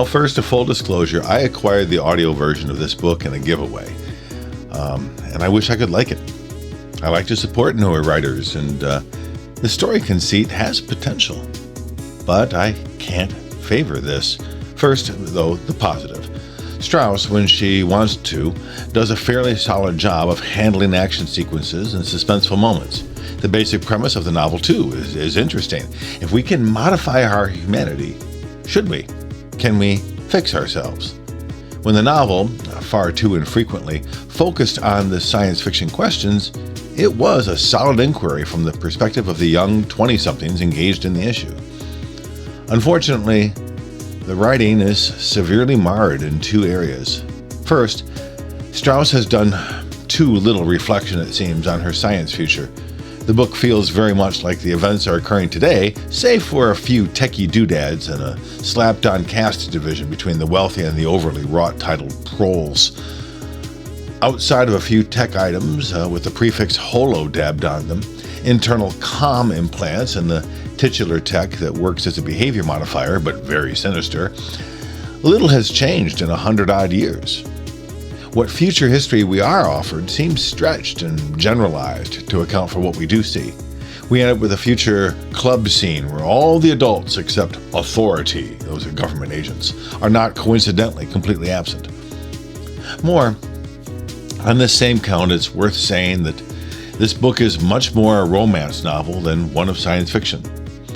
first, a full disclosure, I acquired the audio version of this book in a giveaway, and I wish I could like it. I like to support newer writers, and the story conceit has potential, but I can't favor this. First, though, the positive. Straus, when she wants to, does a fairly solid job of handling action sequences and suspenseful moments. The basic premise of the novel, too, is interesting. If we can modify our humanity, should we? Can we fix ourselves? When the novel, far too infrequently, focused on the science fiction questions, it was a solid inquiry from the perspective of the young 20-somethings engaged in the issue. Unfortunately, the writing is severely marred in two areas. First, Straus has done too little reflection, it seems, on her science future. The book feels very much like the events are occurring today, save for a few techie doodads and a slapped-on caste division between the wealthy and the overly wrought titled proles. Outside of a few tech items with the prefix holo dabbed on them, internal comm implants and the titular tech that works as a behavior modifier, but very sinister, little has changed in 100-odd years. What future history we are offered seems stretched and generalized to account for what we do see. We end up with a future club scene where all the adults except authority, those are government agents, are not coincidentally completely absent. More, on this same count, it's worth saying that this book is much more a romance novel than one of science fiction.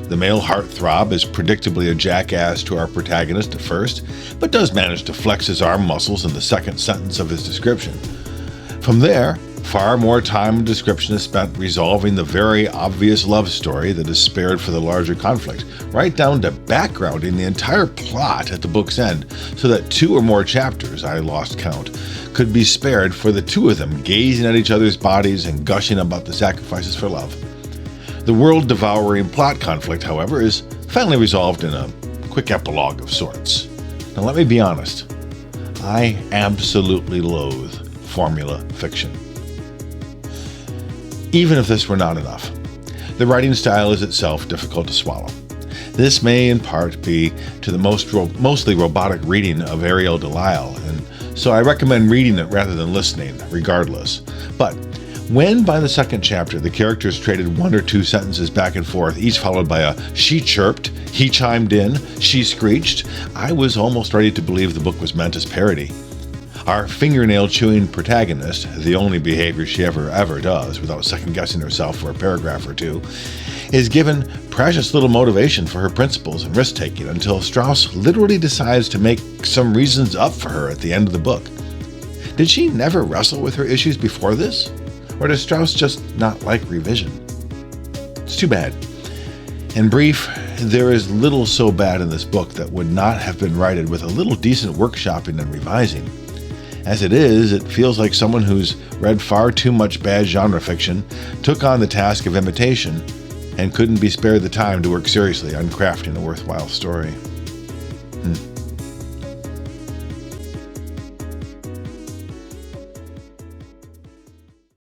The male heartthrob is predictably a jackass to our protagonist at first, but does manage to flex his arm muscles in the second sentence of his description. From there, far more time and description is spent resolving the very obvious love story that is spared for the larger conflict, right down to backgrounding the entire plot at the book's end, so that 2 or more chapters, I lost count, could be spared for the two of them gazing at each other's bodies and gushing about the sacrifices for love. The world-devouring plot conflict, however, is finally resolved in a quick epilogue of sorts. Now let me be honest, I absolutely loathe formula fiction. Even if this were not enough, the writing style is itself difficult to swallow. This may in part be to the mostly robotic reading of Ariel Delisle, and so I recommend reading it rather than listening, regardless. But when, by the second chapter, the characters traded 1 or 2 sentences back and forth, each followed by a "she chirped," "he chimed in," "she screeched," I was almost ready to believe the book was meant as parody. Our fingernail-chewing protagonist, the only behavior she ever does without second-guessing herself for a paragraph or two, is given precious little motivation for her principles and risk-taking until Straus literally decides to make some reasons up for her at the end of the book. Did she never wrestle with her issues before this? Or does Straus just not like revision? It's too bad. In brief, there is little so bad in this book that would not have been righted with a little decent workshopping and revising. As it is, it feels like someone who's read far too much bad genre fiction took on the task of imitation and couldn't be spared the time to work seriously on crafting a worthwhile story.